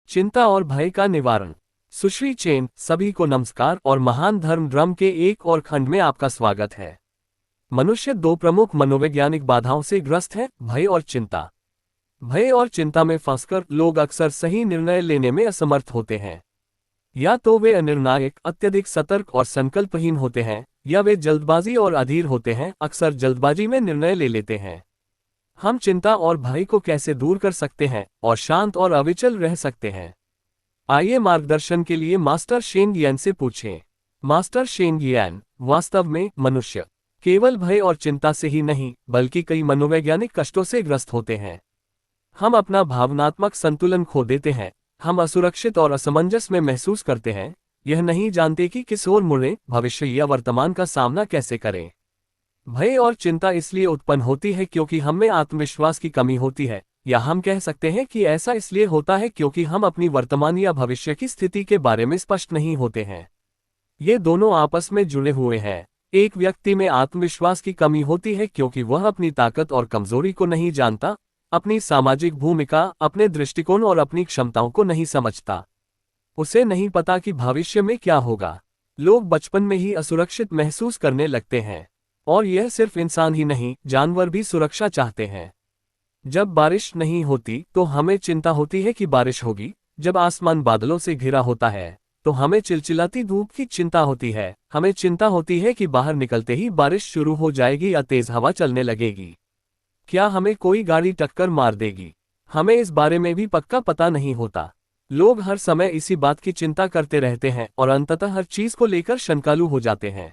चिंता और भय का निवारण। सुश्री चेन, सभी को नमस्कार और महान धर्म ड्रम के एक और खंड में आपका स्वागत है। मनुष्य दो प्रमुख मनोवैज्ञानिक बाधाओं से ग्रस्त है, भय और चिंता। भय और चिंता में फंसकर लोग अक्सर सही निर्णय लेने में असमर्थ होते हैं। या तो वे अनिर्णायक, अत्यधिक सतर्क और संकल्पहीन होते हैं, या वे जल्दबाजी और अधीर होते हैं, अक्सर जल्दबाजी में निर्णय ले लेते हैं। हम चिंता और भय को कैसे दूर कर सकते हैं और शांत और अविचल रह सकते हैं? आइए मार्गदर्शन के लिए मास्टर शेन यियान से पूछें। मास्टर शेन यियान, वास्तव में मनुष्य केवल भय और चिंता से ही नहीं बल्कि कई मनोवैज्ञानिक कष्टों से ग्रस्त होते हैं। हम अपना भावनात्मक संतुलन खो देते हैं, हम असुरक्षित और असमंजस में महसूस करते हैं, यह नहीं जानते कि किस ओर मुड़ें, भविष्य या वर्तमान का सामना कैसे करें। भय और चिंता इसलिए उत्पन्न होती है क्योंकि हम में आत्मविश्वास की कमी होती है, या हम कह सकते हैं कि ऐसा इसलिए होता है क्योंकि हम अपनी वर्तमान या भविष्य की स्थिति के बारे में स्पष्ट नहीं होते हैं। ये दोनों आपस में जुड़े हुए हैं। एक व्यक्ति में आत्मविश्वास की कमी होती है क्योंकि वह अपनी ताकत और कमजोरी को नहीं जानता, अपनी सामाजिक भूमिका, अपने दृष्टिकोण और अपनी क्षमताओं को नहीं समझता। उसे नहीं पता कि भविष्य में क्या होगा। लोग बचपन में ही असुरक्षित महसूस करने लगते हैं, और यह सिर्फ इंसान ही नहीं, जानवर भी सुरक्षा चाहते हैं। जब बारिश नहीं होती तो हमें चिंता होती है कि बारिश होगी। जब आसमान बादलों से घिरा होता है तो हमें चिलचिलाती धूप की चिंता होती है। हमें चिंता होती है कि बाहर निकलते ही बारिश शुरू हो जाएगी या तेज हवा चलने लगेगी। क्या हमें कोई गाड़ी टक्कर मार देगी? हमें इस बारे में भी पक्का पता नहीं होता। लोग हर समय इसी बात की चिंता करते रहते हैं और अंततः हर चीज को लेकर शंकालु हो जाते हैं।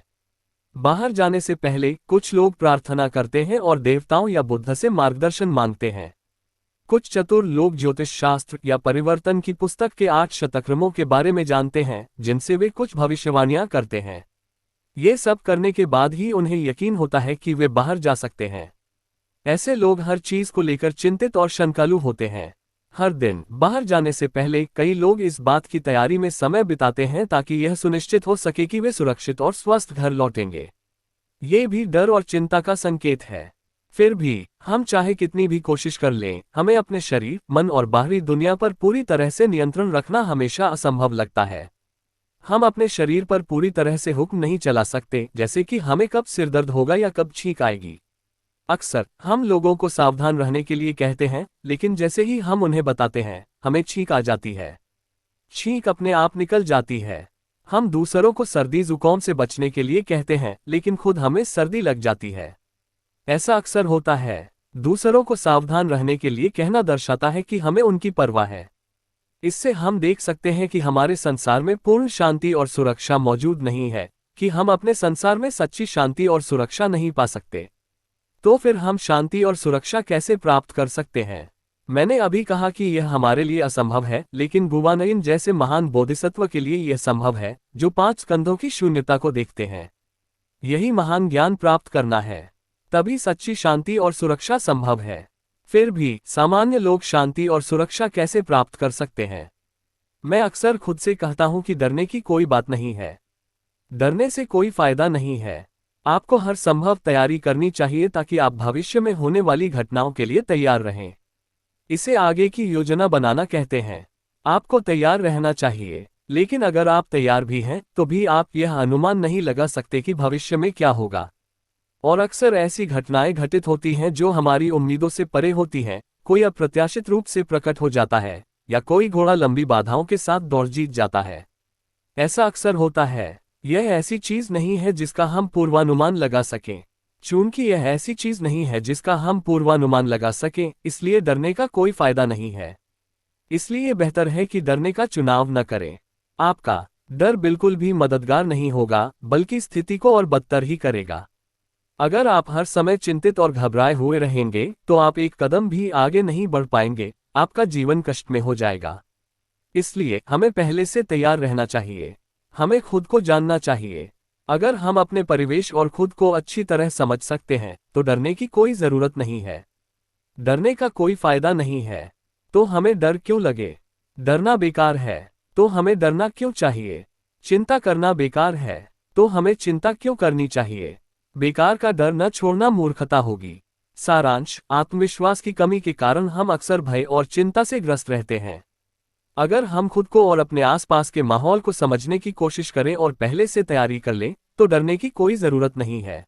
बाहर जाने से पहले कुछ लोग प्रार्थना करते हैं और देवताओं या बुद्ध से मार्गदर्शन मांगते हैं। कुछ चतुर लोग ज्योतिष शास्त्र या परिवर्तन की पुस्तक के 8 शतक्रमों के बारे में जानते हैं, जिनसे वे कुछ भविष्यवाणियां करते हैं। ये सब करने के बाद ही उन्हें यकीन होता है कि वे बाहर जा सकते हैं। ऐसे लोग हर चीज को लेकर चिंतित और शंकालु होते हैं। हर दिन बाहर जाने से पहले कई लोग इस बात की तैयारी में समय बिताते हैं ताकि यह सुनिश्चित हो सके कि वे सुरक्षित और स्वस्थ घर लौटेंगे। ये भी डर और चिंता का संकेत है। फिर भी हम चाहे कितनी भी कोशिश कर लें, हमें अपने शरीर, मन और बाहरी दुनिया पर पूरी तरह से नियंत्रण रखना हमेशा असंभव लगता है। हम अपने शरीर पर पूरी तरह से हुक्म नहीं चला सकते, जैसे कि हमें कब सिरदर्द होगा या कब छींक आएगी। अक्सर हम लोगों को सावधान रहने के लिए कहते हैं, लेकिन जैसे ही हम उन्हें बताते हैं, हमें छींक आ जाती है। छींक अपने आप निकल जाती है। हम दूसरों को सर्दी जुकाम से बचने के लिए कहते हैं, लेकिन खुद हमें सर्दी लग जाती है। ऐसा अक्सर होता है। दूसरों को सावधान रहने के लिए कहना दर्शाता है कि हमें उनकी परवाह है। इससे हम देख सकते हैं कि हमारे संसार में पूर्ण शांति और सुरक्षा मौजूद नहीं है, कि हम अपने संसार में सच्ची शांति और सुरक्षा नहीं पा सकते। तो फिर हम शांति और सुरक्षा कैसे प्राप्त कर सकते हैं? मैंने अभी कहा कि यह हमारे लिए असंभव है, लेकिन गुवानयन जैसे महान बोधिसत्व के लिए यह संभव है, जो 5 स्कंधों की शून्यता को देखते हैं। यही महान ज्ञान प्राप्त करना है, तभी सच्ची शांति और सुरक्षा संभव है। फिर भी सामान्य लोग शांति और सुरक्षा कैसे प्राप्त कर सकते हैं? मैं अक्सर खुद से कहता हूं कि डरने की कोई बात नहीं है। डरने से कोई फायदा नहीं है। आपको हर संभव तैयारी करनी चाहिए ताकि आप भविष्य में होने वाली घटनाओं के लिए तैयार रहें। इसे आगे की योजना बनाना कहते हैं। आपको तैयार रहना चाहिए, लेकिन अगर आप तैयार भी हैं तो भी आप यह अनुमान नहीं लगा सकते कि भविष्य में क्या होगा। और अक्सर ऐसी घटनाएं घटित होती हैं जो हमारी उम्मीदों से परे होती हैं। कोई अप्रत्याशित रूप से प्रकट हो जाता है, या कोई घोड़ा लंबी बाधाओं के साथ दौड़ जीत जाता है। ऐसा अक्सर होता है। यह ऐसी चीज नहीं है जिसका हम पूर्वानुमान लगा सकें। चूंकि यह ऐसी चीज नहीं है जिसका हम पूर्वानुमान लगा सकें, इसलिए डरने का कोई फायदा नहीं है। इसलिए बेहतर है कि डरने का चुनाव न करें। आपका डर बिल्कुल भी मददगार नहीं होगा, बल्कि स्थिति को और बदतर ही करेगा। अगर आप हर समय चिंतित और घबराए हुए रहेंगे तो आप एक कदम भी आगे नहीं बढ़ पाएंगे, आपका जीवन कष्ट में हो जाएगा। इसलिए हमें पहले से तैयार रहना चाहिए। हमें खुद को जानना चाहिए। अगर हम अपने परिवेश और खुद को अच्छी तरह समझ सकते हैं तो डरने की कोई जरूरत नहीं है। डरने का कोई फायदा नहीं है। तो हमें डर क्यों लगे? डरना बेकार है, तो हमें डरना क्यों चाहिए? चिंता करना बेकार है, तो हमें चिंता क्यों करनी चाहिए? बेकार का डर न छोड़ना मूर्खता होगी। सारांश: आत्मविश्वास की कमी के कारण हम अक्सर भय और चिंता से ग्रस्त रहते हैं। अगर हम खुद को और अपने आसपास के माहौल को समझने की कोशिश करें और पहले से तैयारी कर लें, तो डरने की कोई जरूरत नहीं है।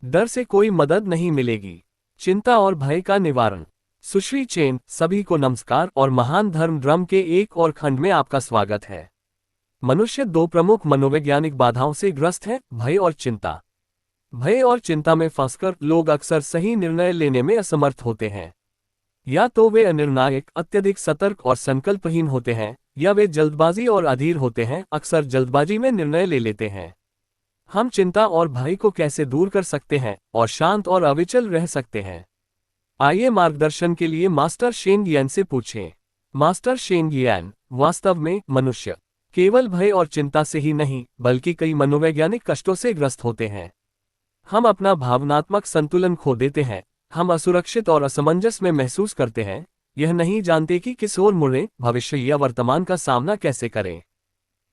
डर से कोई मदद नहीं मिलेगी। चिंता और भय का निवारण। सुश्री चेन, सभी को नमस्कार और महान धर्म ड्रम के एक और खंड में आपका स्वागत है। मनुष्य दो प्रमुख मनोवैज्ञानिक बाधाओं से ग्रस्त है, भय और चिंता। भय और चिंता में फंसकर लोग अक्सर सही निर्णय लेने में असमर्थ होते हैं। या तो वे अनिर्णायक, अत्यधिक सतर्क और संकल्पहीन होते हैं, या वे जल्दबाजी और अधीर होते हैं, अक्सर जल्दबाजी में निर्णय ले लेते हैं। हम चिंता और भय को कैसे दूर कर सकते हैं और शांत और अविचल रह सकते हैं? आइए मार्गदर्शन के लिए मास्टर शेन यियान से पूछें। मास्टर शेन यियान, वास्तव में मनुष्य केवल भय और चिंता से ही नहीं बल्कि कई मनोवैज्ञानिक कष्टों से ग्रस्त होते हैं। हम अपना भावनात्मक संतुलन खो देते हैं, हम असुरक्षित और असमंजस में महसूस करते हैं, यह नहीं जानते कि किस ओर मुड़ें, भविष्य या वर्तमान का सामना कैसे करें।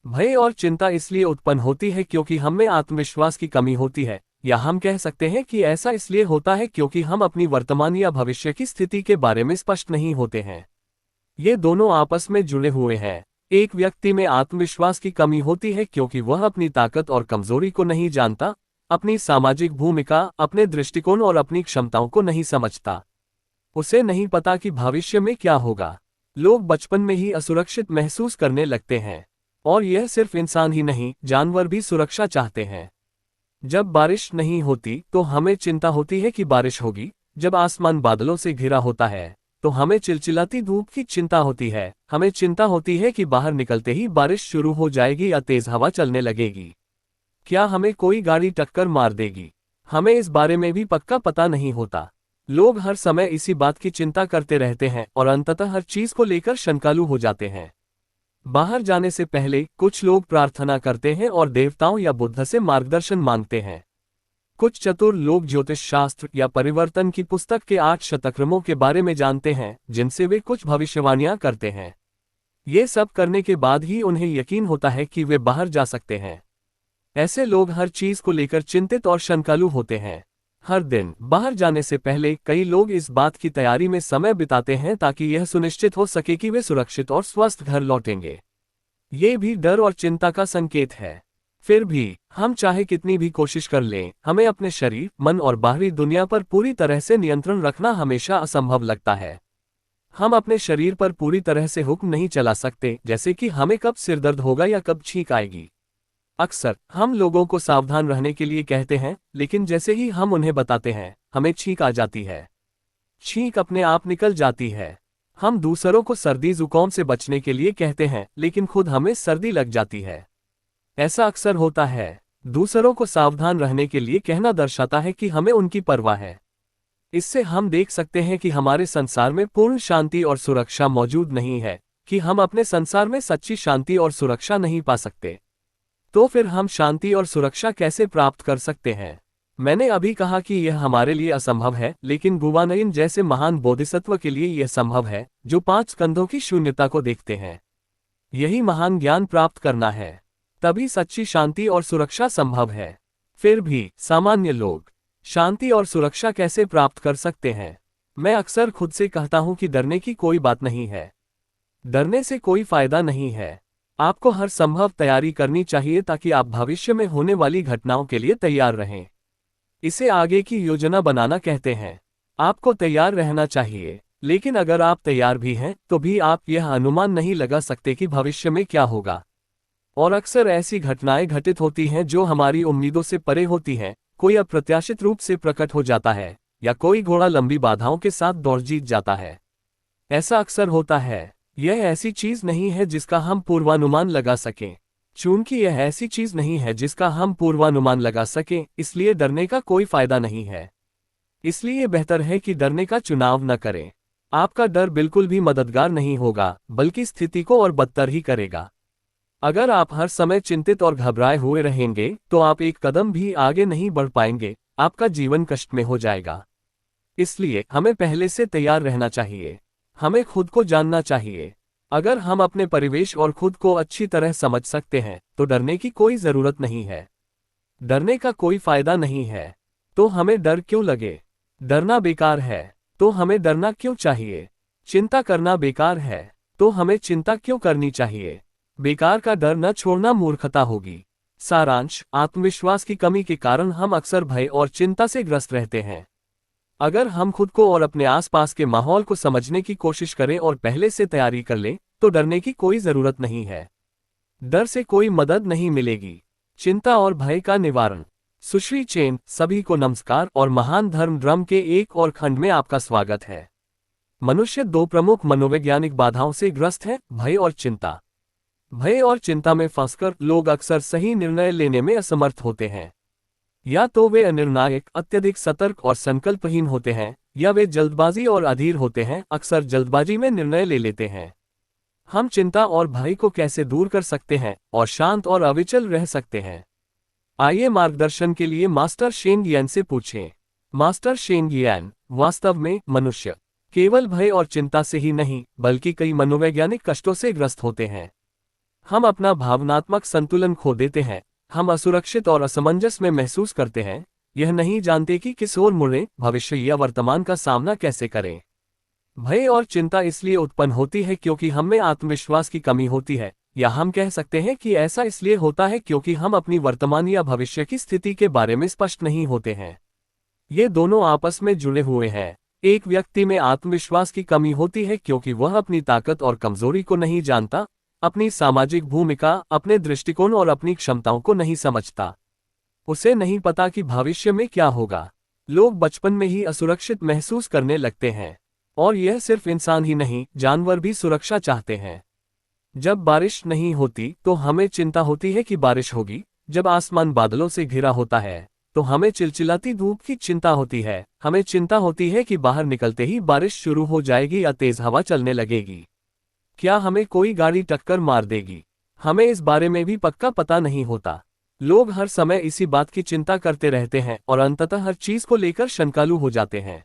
भय और चिंता इसलिए उत्पन्न होती है क्योंकि हम में आत्मविश्वास की कमी होती है, या हम कह सकते हैं कि ऐसा इसलिए होता है क्योंकि हम अपनी वर्तमान या भविष्य की स्थिति के बारे में स्पष्ट नहीं होते हैं। ये दोनों आपस में जुड़े हुए हैं। एक व्यक्ति में आत्मविश्वास की कमी होती है क्योंकि वह अपनी ताकत और कमजोरी को नहीं जानता, अपनी सामाजिक भूमिका, अपने दृष्टिकोण और अपनी क्षमताओं को नहीं समझता। उसे नहीं पता कि भविष्य में क्या होगा। लोग बचपन में ही असुरक्षित महसूस करने लगते हैं, और यह सिर्फ इंसान ही नहीं, जानवर भी सुरक्षा चाहते हैं। जब बारिश नहीं होती तो हमें चिंता होती है कि बारिश होगी। जब आसमान बादलों से घिरा होता है तो हमें चिलचिलाती धूप की चिंता होती है। हमें चिंता होती है कि बाहर निकलते ही बारिश शुरू हो जाएगी या तेज हवा चलने लगेगी। क्या हमें कोई गाड़ी टक्कर मार देगी? हमें इस बारे में भी पक्का पता नहीं होता। लोग हर समय इसी बात की चिंता करते रहते हैं और अंततः हर चीज को लेकर शंकालु हो जाते हैं। बाहर जाने से पहले कुछ लोग प्रार्थना करते हैं और देवताओं या बुद्ध से मार्गदर्शन मांगते हैं। कुछ चतुर लोग ज्योतिष शास्त्र या परिवर्तन की पुस्तक के 8 शतक्रमों के बारे में जानते हैं, जिनसे वे कुछ भविष्यवाणियां करते हैं। ये सब करने के बाद ही उन्हें यकीन होता है कि वे बाहर जा सकते हैं। ऐसे लोग हर चीज को लेकर चिंतित और शंकालु होते हैं। हर दिन बाहर जाने से पहले कई लोग इस बात की तैयारी में समय बिताते हैं ताकि यह सुनिश्चित हो सके कि वे सुरक्षित और स्वस्थ घर लौटेंगे। ये भी डर और चिंता का संकेत है। फिर भी हम चाहे कितनी भी कोशिश कर लें, हमें अपने शरीर, मन और बाहरी दुनिया पर पूरी तरह से नियंत्रण रखना हमेशा असंभव लगता है। हम अपने शरीर पर पूरी तरह से हुक्म नहीं चला सकते, जैसे कि हमें कब सिरदर्द होगा या कब छींक आएगी। अक्सर हम लोगों को सावधान रहने के लिए कहते हैं, लेकिन जैसे ही हम उन्हें बताते हैं, हमें छींक आ जाती है। छींक अपने आप निकल जाती है। हम दूसरों को सर्दी जुकाम से बचने के लिए कहते हैं, लेकिन खुद हमें सर्दी लग जाती है। ऐसा अक्सर होता है। दूसरों को सावधान रहने के लिए कहना दर्शाता है कि हमें उनकी परवाह है। इससे हम देख सकते हैं कि हमारे संसार में पूर्ण शांति और सुरक्षा मौजूद नहीं है, कि हम अपने संसार में सच्ची शांति और सुरक्षा नहीं पा सकते। तो फिर हम शांति और सुरक्षा कैसे प्राप्त कर सकते हैं? मैंने अभी कहा कि यह हमारे लिए असंभव है, लेकिन गुवानयन जैसे महान बोधिसत्व के लिए यह संभव है, जो 5 स्कंधों की शून्यता को देखते हैं। यही महान ज्ञान प्राप्त करना है, तभी सच्ची शांति और सुरक्षा संभव है। फिर भी सामान्य लोग शांति और सुरक्षा कैसे प्राप्त कर सकते हैं? मैं अक्सर खुद से कहता हूं कि डरने की कोई बात नहीं है। डरने से कोई फायदा नहीं है। आपको हर संभव तैयारी करनी चाहिए ताकि आप भविष्य में होने वाली घटनाओं के लिए तैयार रहें। इसे आगे की योजना बनाना कहते हैं। आपको तैयार रहना चाहिए, लेकिन अगर आप तैयार भी हैं तो भी आप यह अनुमान नहीं लगा सकते कि भविष्य में क्या होगा। और अक्सर ऐसी घटनाएं घटित होती हैं जो हमारी उम्मीदों से परे होती हैं। कोई अप्रत्याशित रूप से प्रकट हो जाता है, या कोई घोड़ा लंबी बाधाओं के साथ दौड़ जीत जाता है। ऐसा अक्सर होता है। यह ऐसी चीज नहीं है जिसका हम पूर्वानुमान लगा सकें। चूंकि यह ऐसी चीज नहीं है जिसका हम पूर्वानुमान लगा सकें, इसलिए डरने का कोई फायदा नहीं है। इसलिए बेहतर है कि डरने का चुनाव न करें। आपका डर बिल्कुल भी मददगार नहीं होगा, बल्कि स्थिति को और बदतर ही करेगा। अगर आप हर समय चिंतित और घबराए हुए रहेंगे, तो आप एक कदम भी आगे नहीं बढ़ पाएंगे। आपका जीवन कष्ट में हो जाएगा। इसलिए हमें पहले से तैयार रहना चाहिए। हमें खुद को जानना चाहिए। अगर हम अपने परिवेश और खुद को अच्छी तरह समझ सकते हैं, तो डरने की कोई जरूरत नहीं है। डरने का कोई फायदा नहीं है। तो हमें डर क्यों लगे? डरना बेकार है, तो हमें डरना क्यों चाहिए? चिंता करना बेकार है, तो हमें चिंता क्यों करनी चाहिए? बेकार का डर न छोड़ना मूर्खता होगी। सारांश, आत्मविश्वास की कमी के कारण हम अक्सर भय और चिंता से ग्रस्त रहते हैं। अगर हम खुद को और अपने आसपास के माहौल को समझने की कोशिश करें और पहले से तैयारी कर लें, तो डरने की कोई जरूरत नहीं है। डर से कोई मदद नहीं मिलेगी। चिंता और भय का निवारण। सुश्री चेन, सभी को नमस्कार और महान धर्म ड्रम के एक और खंड में आपका स्वागत है। मनुष्य दो प्रमुख मनोवैज्ञानिक बाधाओं से ग्रस्त है, भय और चिंता। भय और चिंता में फंसकर लोग अक्सर सही निर्णय लेने में असमर्थ होते हैं। या तो वे अनिर्णायक, अत्यधिक सतर्क और संकल्पहीन होते हैं, या वे जल्दबाजी और अधीर होते हैं, अक्सर जल्दबाजी में निर्णय ले लेते हैं। हम चिंता और भय को कैसे दूर कर सकते हैं और शांत और अविचल रह सकते हैं? आइए मार्गदर्शन के लिए मास्टर शेन गियान से पूछें। मास्टर शेन गियान, वास्तव में मनुष्य केवल भय और चिंता से ही नहीं, बल्कि कई मनोवैज्ञानिक कष्टों से ग्रस्त होते हैं। हम अपना भावनात्मक संतुलन खो देते हैं, हम असुरक्षित और असमंजस में महसूस करते हैं, यह नहीं जानते कि किस ओर मुड़ें, भविष्य या वर्तमान का सामना कैसे करें। भय और चिंता इसलिए उत्पन्न होती है क्योंकि हम में आत्मविश्वास की कमी होती है, या हम कह सकते हैं कि ऐसा इसलिए होता है क्योंकि हम अपनी वर्तमान या भविष्य की स्थिति के बारे में स्पष्ट नहीं होते हैं। ये दोनों आपस में जुड़े हुए हैं। एक व्यक्ति में आत्मविश्वास की कमी होती है क्योंकि वह अपनी ताकत और कमजोरी को नहीं जानता, अपनी सामाजिक भूमिका, अपने दृष्टिकोण और अपनी क्षमताओं को नहीं समझता। उसे नहीं पता कि भविष्य में क्या होगा। लोग बचपन में ही असुरक्षित महसूस करने लगते हैं, और यह सिर्फ इंसान ही नहीं, जानवर भी सुरक्षा चाहते हैं। जब बारिश नहीं होती तो हमें चिंता होती है कि बारिश होगी। जब आसमान बादलों से घिरा होता है तो हमें चिलचिलाती धूप की चिंता होती है। हमें चिंता होती है कि बाहर निकलते ही बारिश शुरू हो जाएगी या तेज हवा चलने लगेगी। क्या हमें कोई गाड़ी टक्कर मार देगी? हमें इस बारे में भी पक्का पता नहीं होता। लोग हर समय इसी बात की चिंता करते रहते हैं और अंततः हर चीज को लेकर शंकालु हो जाते हैं।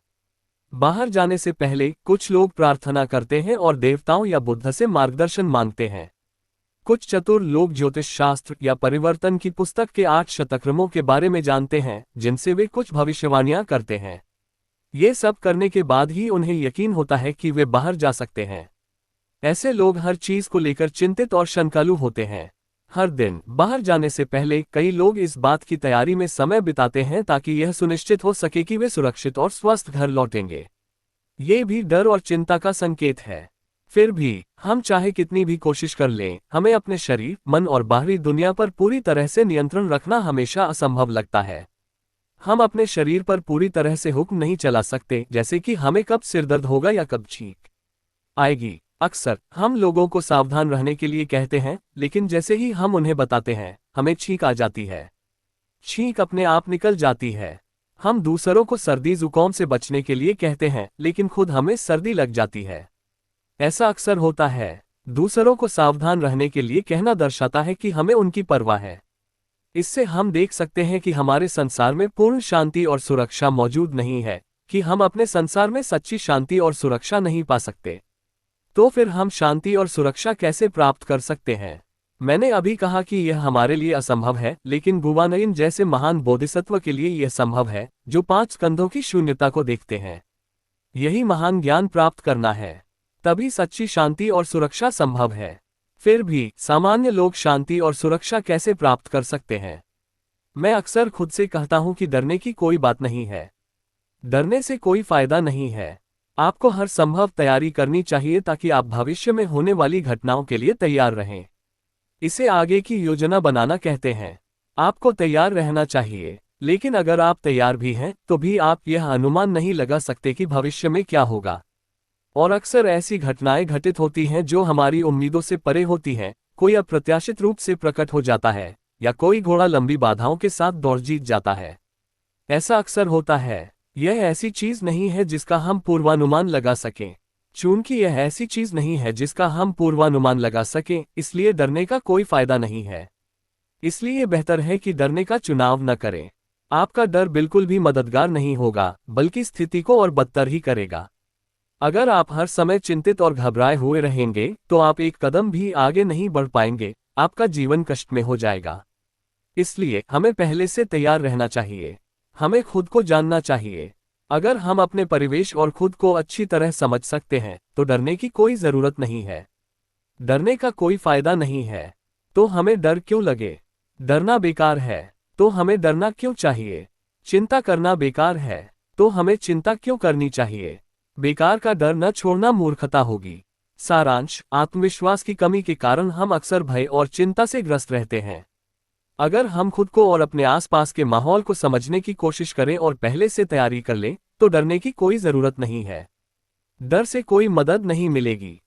बाहर जाने से पहले कुछ लोग प्रार्थना करते हैं और देवताओं या बुद्ध से मार्गदर्शन मांगते हैं। कुछ चतुर लोग ज्योतिष शास्त्र या परिवर्तन की पुस्तक के 8 शतक्रमों के बारे में जानते हैं, जिनसे वे कुछ भविष्यवाणियां करते हैं। ये सब करने के बाद ही उन्हें यकीन होता है कि वे बाहर जा सकते हैं। ऐसे लोग हर चीज को लेकर चिंतित और शंकालु होते हैं। हर दिन बाहर जाने से पहले कई लोग इस बात की तैयारी में समय बिताते हैं ताकि यह सुनिश्चित हो सके कि वे सुरक्षित और स्वस्थ घर लौटेंगे। ये भी डर और चिंता का संकेत है। फिर भी हम चाहे कितनी भी कोशिश कर लें, हमें अपने शरीर, मन और बाहरी दुनिया पर पूरी तरह से नियंत्रण रखना हमेशा असंभव लगता है। हम अपने शरीर पर पूरी तरह से हुक्म नहीं चला सकते, जैसे कि हमें कब सिरदर्द होगा या कब छींक आएगी। अक्सर हम लोगों को सावधान रहने के लिए कहते हैं, लेकिन जैसे ही हम उन्हें बताते हैं, हमें छींक आ जाती है। छींक अपने आप निकल जाती है। हम दूसरों को सर्दी जुकाम से बचने के लिए कहते हैं, लेकिन खुद हमें सर्दी लग जाती है। ऐसा अक्सर होता है। दूसरों को सावधान रहने के लिए कहना दर्शाता है कि हमें उनकी परवाह है। इससे हम देख सकते हैं कि हमारे संसार में पूर्ण शांति और सुरक्षा मौजूद नहीं है, कि हम अपने संसार में सच्ची शांति और सुरक्षा नहीं पा सकते। तो फिर हम शांति और सुरक्षा कैसे प्राप्त कर सकते हैं? मैंने अभी कहा कि यह हमारे लिए असंभव है, लेकिन गुवानयन जैसे महान बोधिसत्व के लिए यह संभव है, जो 5 कंधों की शून्यता को देखते हैं। यही महान ज्ञान प्राप्त करना है, तभी सच्ची शांति और सुरक्षा संभव है। फिर भी सामान्य लोग शांति और सुरक्षा कैसे प्राप्त कर सकते हैं? मैं अक्सर खुद से कहता हूं कि डरने की कोई बात नहीं है। डरने से कोई फायदा नहीं है। आपको हर संभव तैयारी करनी चाहिए ताकि आप भविष्य में होने वाली घटनाओं के लिए तैयार रहें। इसे आगे की योजना बनाना कहते हैं। आपको तैयार रहना चाहिए, लेकिन अगर आप तैयार भी हैं, तो भी आप यह अनुमान नहीं लगा सकते कि भविष्य में क्या होगा। और अक्सर ऐसी घटनाएं घटित होती हैं जो हमारी उम्मीदों से परे होती हैं। कोई अप्रत्याशित रूप से प्रकट हो जाता है, या कोई घोड़ा लंबी बाधाओं के साथ दौड़ जीत जाता है। ऐसा अक्सर होता है। यह ऐसी चीज नहीं है जिसका हम पूर्वानुमान लगा सकें। चूंकि यह ऐसी चीज नहीं है जिसका हम पूर्वानुमान लगा सकें, इसलिए डरने का कोई फायदा नहीं है। इसलिए बेहतर है कि डरने का चुनाव न करें। आपका डर बिल्कुल भी मददगार नहीं होगा, बल्कि स्थिति को और बदतर ही करेगा। अगर आप हर समय चिंतित और घबराए हुए रहेंगे, तो आप एक कदम भी आगे नहीं बढ़ पाएंगे। आपका जीवन कष्ट में हो जाएगा। इसलिए हमें पहले से तैयार रहना चाहिए। हमें खुद को जानना चाहिए। अगर हम अपने परिवेश और खुद को अच्छी तरह समझ सकते हैं, तो डरने की कोई जरूरत नहीं है। डरने का कोई फायदा नहीं है, तो हमें डर क्यों लगे? डरना बेकार है, तो हमें डरना क्यों चाहिए? चिंता करना बेकार है, तो हमें चिंता क्यों करनी चाहिए? बेकार का डर न छोड़ना मूर्खता होगी। सारांश, आत्मविश्वास की कमी के कारण हम अक्सर भय और चिंता से ग्रस्त रहते हैं। अगर हम खुद को और अपने आसपास के माहौल को समझने की कोशिश करें और पहले से तैयारी कर लें, तो डरने की कोई जरूरत नहीं है। डर से कोई मदद नहीं मिलेगी।